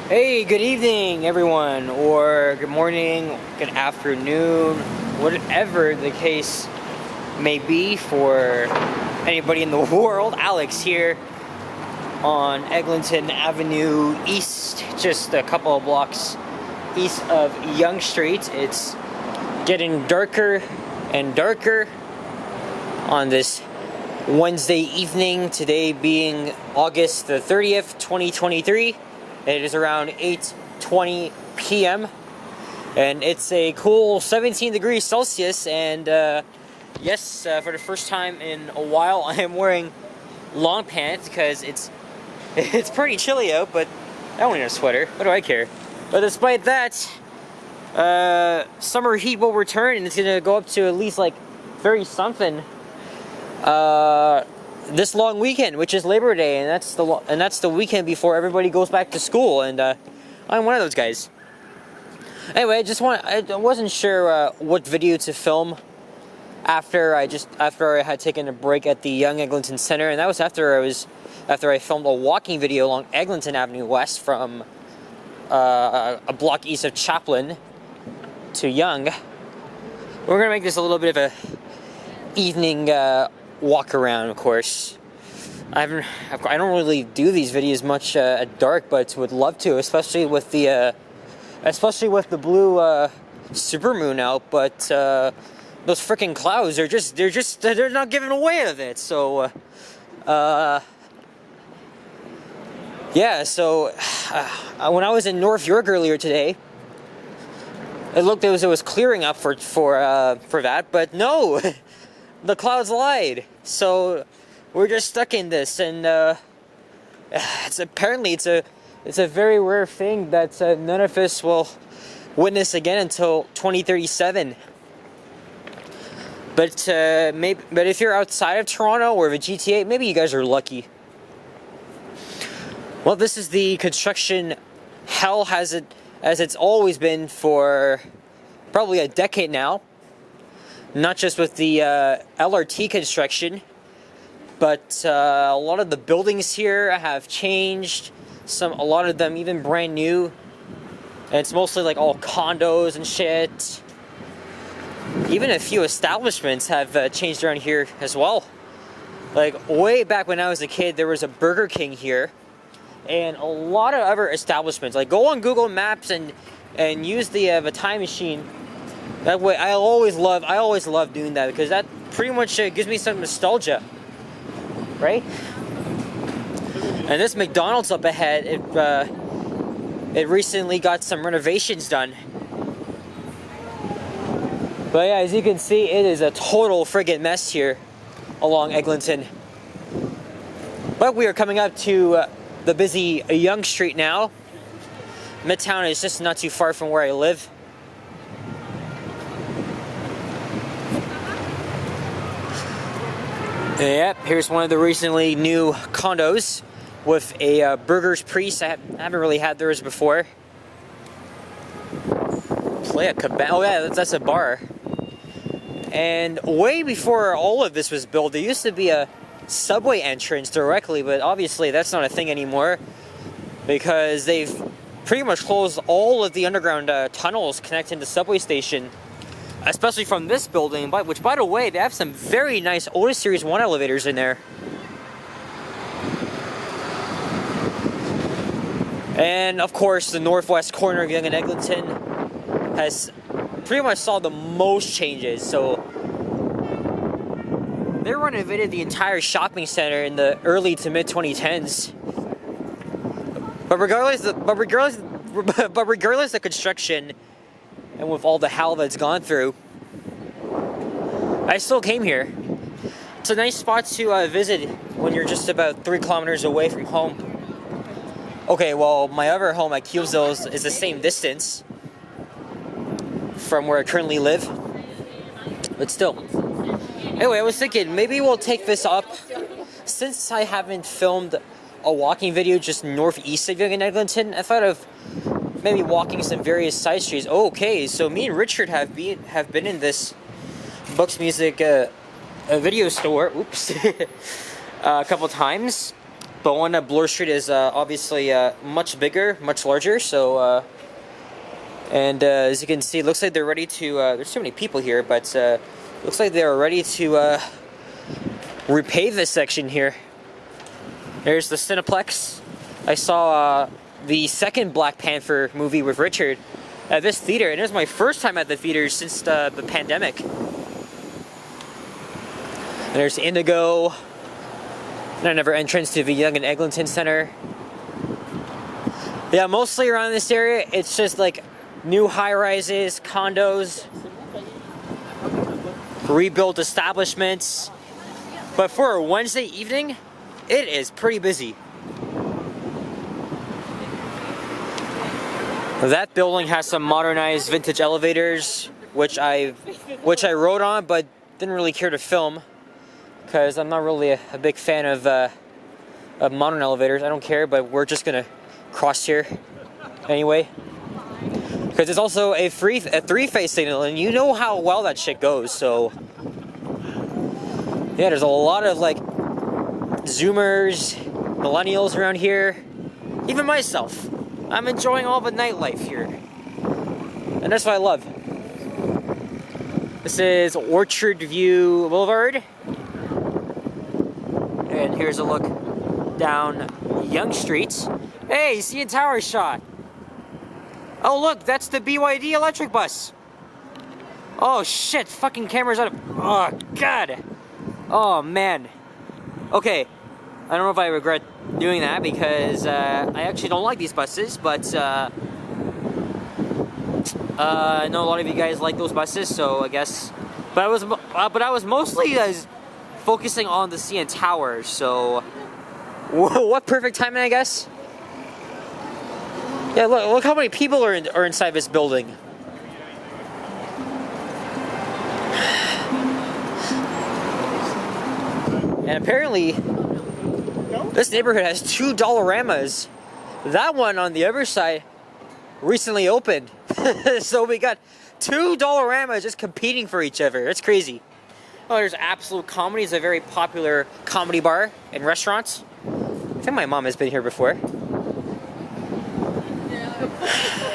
Hey, good evening, everyone, or good morning, good afternoon, whatever the case may be for anybody in the world. Alex here on Eglinton Avenue East, just a couple of blocks east of Yonge Street. It's getting darker and darker on this Wednesday evening, today being August the 30th, 2023. It is around 8:20 p.m. and it's a cool 17 degrees Celsius, and yes, for the first time in a while I am wearing long pants because it's pretty chilly out, but I don't need a sweater. What do I care? But despite that, summer heat will return, and it's gonna go up to at least like 30 something this long weekend, which is Labor Day, and that's the weekend before everybody goes back to school, and I'm one of those guys. Anyway, I wasn't sure what video to film after I had taken a break at the Yonge Eglinton Center, and that was after I filmed a walking video along Eglinton Avenue West from a block east of Chaplin to Yonge. We're gonna make this a little bit of a evening walk around, of course. I don't really do these videos much at dark, but would love to, especially with the blue supermoon out. But those freaking clouds they're not giving away of it. So yeah. So when I was in North York earlier today, it looked as it was clearing up for that, but no. The clouds lied, so we're just stuck in this, and it's a very rare thing that none of us will witness again until 2037. But if you're outside of Toronto or the GTA, maybe you guys are lucky. Well, this is the construction hell as it's always been for probably a decade now. Not just with the LRT construction, but a lot of the buildings here have changed. A lot of them even brand new. And it's mostly like all condos and shit. Even a few establishments have changed around here as well. Like way back when I was a kid, there was a Burger King here, and a lot of other establishments. Like go on Google Maps and use the time machine. That way, I always love doing that, because that pretty much gives me some nostalgia, right? And this McDonald's up ahead, it recently got some renovations done. But yeah, as you can see, it is a total friggin' mess here along Eglinton. But we are coming up to the busy Yonge Street now. Midtown is just not too far from where I live. Yep, here's one of the recently new condos with a Burger's Priest. I haven't really had theirs before. Play a cabana. Oh yeah, that's a bar. And way before all of this was built, there used to be a subway entrance directly, but obviously that's not a thing anymore, because they've pretty much closed all of the underground tunnels connecting the subway station. Especially from this building, which, by the way, they have some very nice Otis Series 1 elevators in there. And, of course, the northwest corner of Yonge and Eglinton has pretty much saw the most changes. So, they renovated the entire shopping center in the early to mid-2010s. But regardless of construction, and with all the hell that's gone through, I still came here. It's a nice spot to visit when you're just about 3 kilometers away from home. Okay, well, my other home at Keelsville is the same distance from where I currently live, but still. Anyway, I was thinking maybe we'll take this up, since I haven't filmed a walking video just northeast of Yonge and Eglinton. I thought of maybe walking some various side streets. Oh, okay, so me and Richard have been in this Books Music video store, oops, a couple times. But one at Bloor Street is obviously much bigger, much larger. So, and as you can see, it looks like they're ready to. There's too many people here, but looks like they're ready to repave this section here. There's the Cineplex. I saw the second Black Panther movie with Richard at this theater, and it was my first time at the theater since the pandemic. And there's Indigo. And another entrance to the Yonge and Eglinton Center. Yeah, mostly around this area, it's just like new high-rises, condos, rebuilt establishments. But for a Wednesday evening, it is pretty busy. That building has some modernized vintage elevators, which I rode on, but didn't really care to film. Because I'm not really a big fan of modern elevators. I don't care, but we're just gonna cross here anyway. Because it's also a three-phase signal, and you know how well that shit goes. So yeah, there's a lot of like Zoomers, millennials around here. Even myself, I'm enjoying all the nightlife here, and that's what I love. This is Orchard View Boulevard. And here's a look down Yonge Street. Hey, CN Tower shot. Oh look, that's the BYD electric bus. Oh shit, fucking camera's out of... Oh god. Oh man. Okay, I don't know if I regret doing that because I actually don't like these buses, but I know a lot of you guys like those buses, so I guess... But I was mostly focusing on the CN Tower, so what perfect timing, I guess. Yeah, look how many people are inside this building. And apparently, this neighborhood has 2 Dollaramas. That one on the other side recently opened. So we got 2 Dollaramas just competing for each other. That's crazy. Oh, there's Absolute Comedy. It's a very popular comedy bar and restaurant. I think my mom has been here before.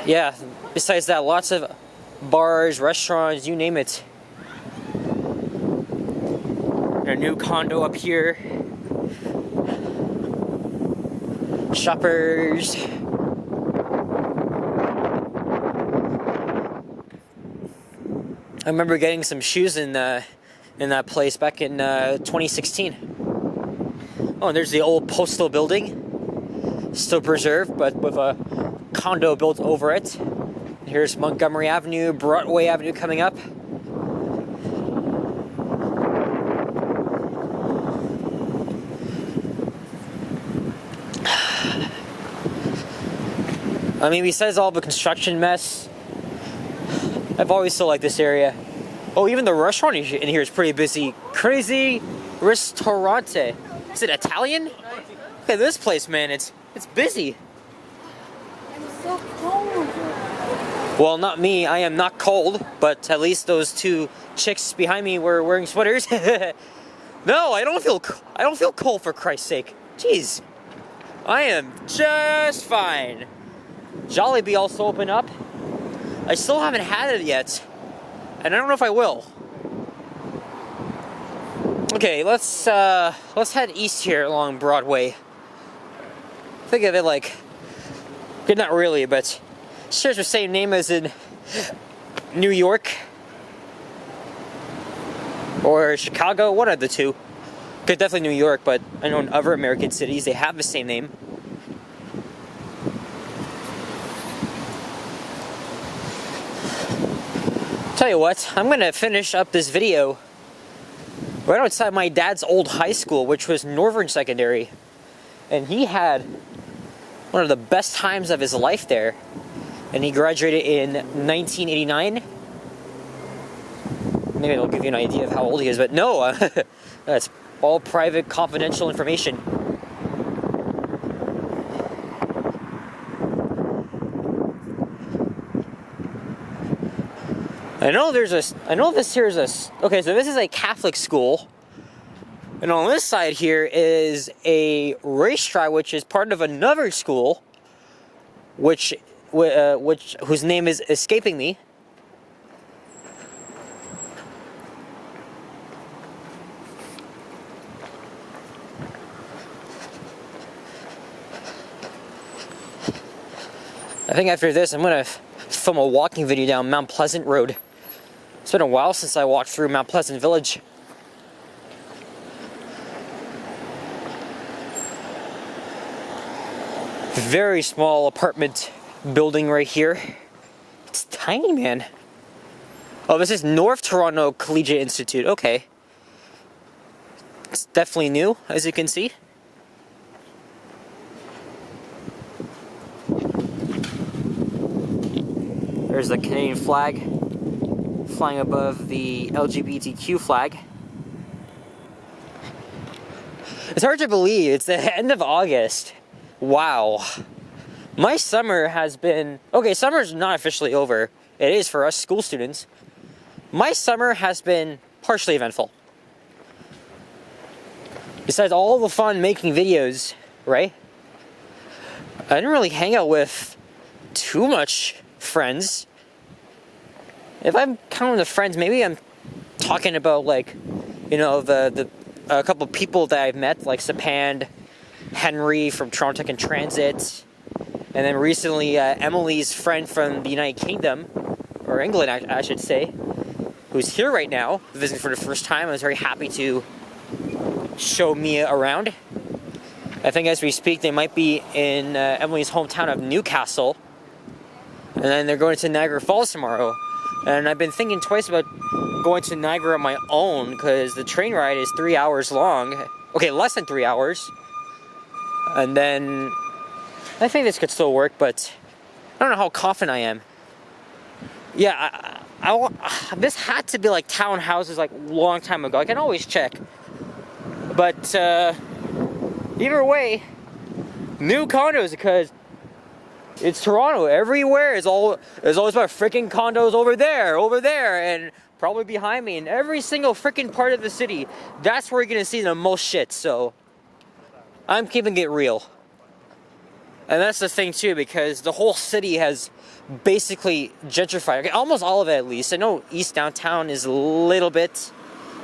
Yeah, besides that, lots of bars, restaurants, you name it. A new condo up here. Shoppers. I remember getting some shoes in that place back in 2016. Oh, and there's the old postal building, still preserved, but with a condo built over it. Here's Montgomery Avenue, Broadway Avenue coming up. I mean, besides all the construction mess, I've always still liked this area. Oh, even the restaurant in here is pretty busy. Crazy Ristorante. Is it Italian? Look at this place, man. It's busy. I'm so cold. Well, not me. I am not cold, but at least those 2 chicks behind me were wearing sweaters. No, I don't feel cold, for Christ's sake. Jeez. I am just fine. Jollibee also opened up. I still haven't had it yet, and I don't know if I will. Okay, let's head east here along Broadway. Think of it like, not really, but shares the same name as in New York or Chicago. One of the two. Okay, definitely New York, but I know in other American cities they have the same name. Tell you what, I'm gonna finish up this video right outside my dad's old high school, which was Northern Secondary, and he had one of the best times of his life there, and he graduated in 1989. Maybe it'll give you an idea of how old he is, but no, that's all private, confidential information. I know this here is okay, so this is a Catholic school, And on this side here is a racetrack, which is part of another school, whose name is escaping me. I think after this, I'm gonna film a walking video down Mount Pleasant Road. It's been a while since I walked through Mount Pleasant Village. Very small apartment building right here. It's tiny, man. Oh, this is North Toronto Collegiate Institute. Okay. It's definitely new, as you can see. There's the Canadian flag flying above the LGBTQ flag. It's hard to believe, it's the end of August. Wow. My summer has been... Okay, summer's not officially over. It is for us school students. My summer has been partially eventful. Besides all the fun making videos, right? I didn't really hang out with too much friends. If I'm counting the friends, maybe I'm talking about, like, you know, a couple of people that I've met, like Sapand, Henry from Toronto Tech and Transit, and then recently Emily's friend from the United Kingdom, or England, I should say, who's here right now, visiting for the first time. I was very happy to show Mia around. I think as we speak, they might be in Emily's hometown of Newcastle, and then they're going to Niagara Falls tomorrow. And I've been thinking twice about going to Niagara on my own, because the train ride is 3 hours long. Okay, less than 3 hours. And then I think this could still work, but I don't know how confident I am. Yeah, this had to be like townhouses like a long time ago. I can always check. But either way, new condos, because it's Toronto. Everywhere is always about freaking condos over there, and probably behind me. In every single freaking part of the city, that's where you're gonna see the most shit. So I'm keeping it real. And that's the thing too, because the whole city has basically gentrified. Okay, almost all of it, at least. I know East Downtown is a little bit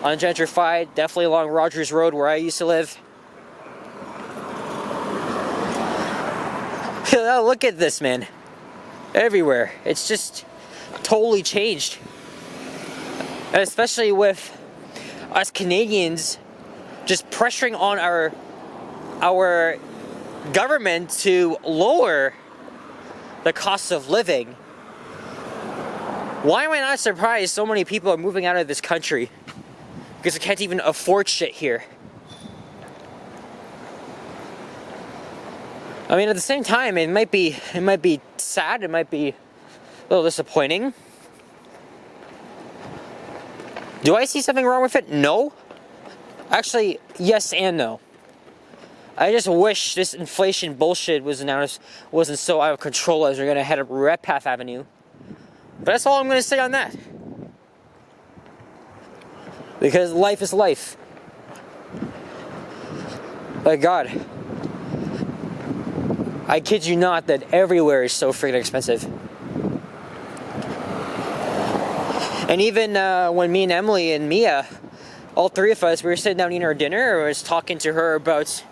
ungentrified. Definitely along Rogers Road, where I used to live. Look at this, man. Everywhere. It's just totally changed. And especially with us Canadians just pressuring on our government to lower the cost of living. Why am I not surprised so many people are moving out of this country? Because they can't even afford shit here. I mean, at the same time, it might be sad, it might be a little disappointing. Do I see something wrong with it? No. Actually, yes and no. I just wish this inflation bullshit wasn't so out of control as we're gonna head up Redpath Avenue. But that's all I'm gonna say on that. Because life is life. By God. I kid you not that everywhere is so freaking expensive. And even when me and Emily and Mia, all three of us, we were sitting down eating our dinner, I was talking to her about...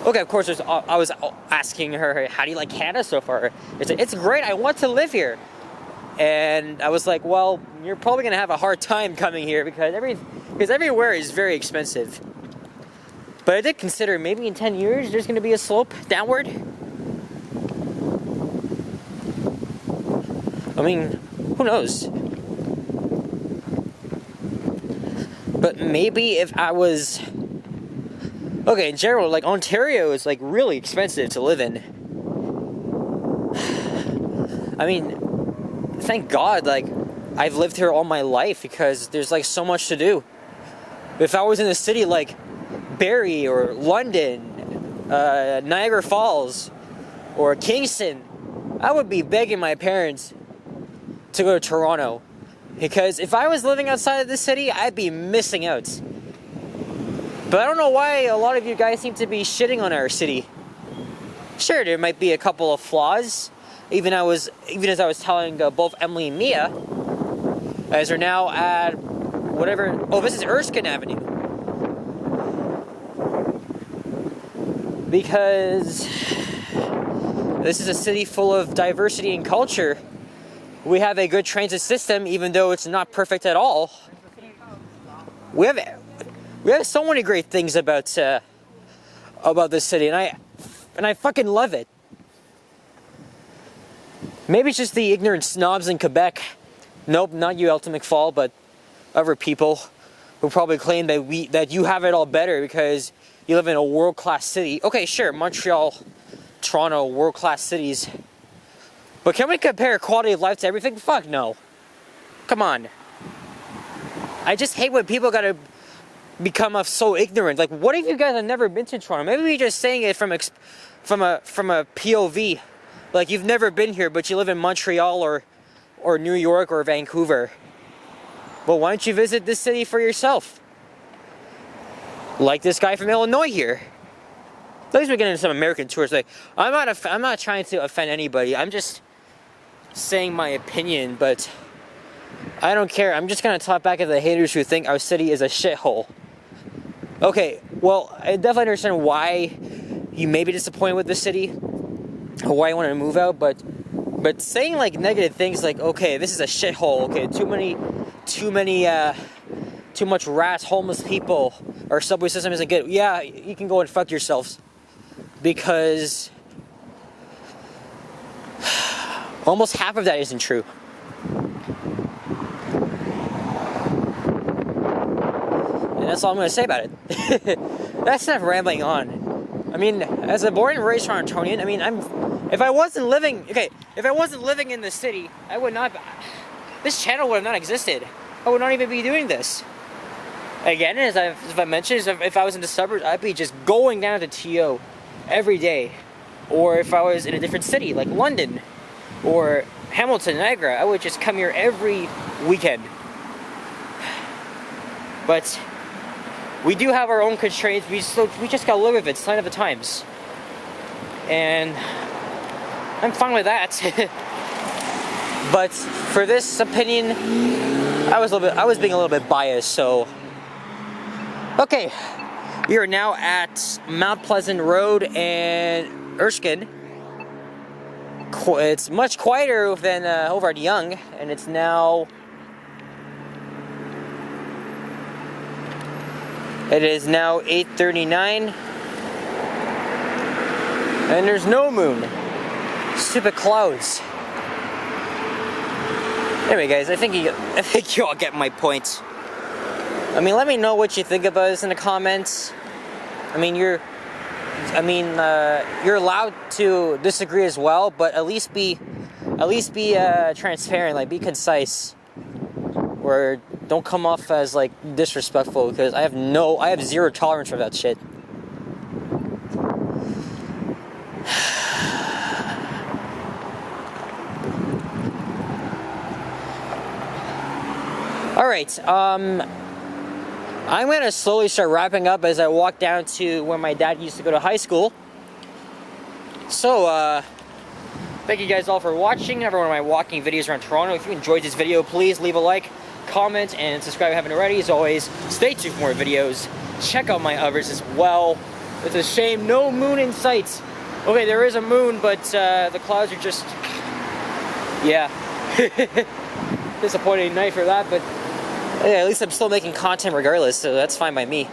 Okay, of course, I was asking her, how do you like Canada so far? It's great, I want to live here. And I was like, well, you're probably going to have a hard time coming here because everywhere is very expensive. But I did consider maybe in 10 years there's going to be a slope downward. I mean, who knows? But maybe if I was... Okay, in general, like, Ontario is, like, really expensive to live in. I mean, thank God, like, I've lived here all my life because there's, like, so much to do. If I was in a city like Barrie or London, Niagara Falls, or Kingston, I would be begging my parents to go to Toronto. Because if I was living outside of the city, I'd be missing out. But I don't know why a lot of you guys seem to be shitting on our city. Sure, there might be a couple of flaws. Even as I was telling both Emily and Mia, as they're now at whatever. Oh, this is Erskine Avenue. Because this is a city full of diversity and culture. We have a good transit system, even though it's not perfect at all. We have so many great things about this city, and I fucking love it. Maybe it's just the ignorant snobs in Quebec. Nope, not you, Elton McFall, but other people who probably claim that you have it all better because you live in a world-class city. Okay, sure, Montreal, Toronto, world-class cities. But can we compare quality of life to everything? Fuck no. Come on. I just hate when people gotta become so ignorant. Like, what if you guys have never been to Toronto? Maybe we're just saying it from a POV. Like, you've never been here, but you live in Montreal or New York or Vancouver. Well, why don't you visit this city for yourself? Like this guy from Illinois here. At least we're getting some American tourists. Like, I'm not trying to offend anybody. I'm just saying my opinion, but I don't care. I'm just gonna talk back at the haters who think our city is a shithole. Okay, well, I definitely understand why you may be disappointed with the city, or why you want to move out, but saying like negative things like, okay, this is a shithole, okay, too much rats, homeless people, our subway system isn't good. Yeah, you can go and fuck yourselves, because almost half of that isn't true. And that's all I'm going to say about it. That's enough rambling on. I mean, as a born and raised Torontonian, I mean, if I wasn't living in the city, this channel would have not existed. I would not even be doing this. Again, as I mentioned, if I was in the suburbs, I'd be just going down to TO every day. Or if I was in a different city, like London, or Hamilton, Niagara, I would just come here every weekend. But we do have our own constraints. We just gotta live with it, sign of the times. And I'm fine with that. But for this opinion, I was being a little bit biased, so. Okay, we are now at Mount Pleasant Road and Erskine. It's much quieter than over at Yonge, and it's now. It is now 8:39, and there's no moon. Stupid clouds. Anyway, guys, I think you all get my point. I mean, let me know what you think about this in the comments. I mean, you're allowed to disagree as well, but at least be transparent, like be concise, or don't come off as like disrespectful, because I have zero tolerance for that shit. All right, I'm gonna slowly start wrapping up as I walk down to where my dad used to go to high school. So, thank you guys all for watching every one of my walking videos around Toronto. If you enjoyed this video, please leave a like, comment, and subscribe if you haven't already. As always, stay tuned for more videos. Check out my others as well. It's a shame, no moon in sight. Okay, there is a moon, but the clouds are just, yeah. Disappointing night for that, but yeah, at least I'm still making content regardless, so that's fine by me.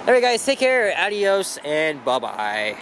Alright guys, take care, adios, and bye-bye.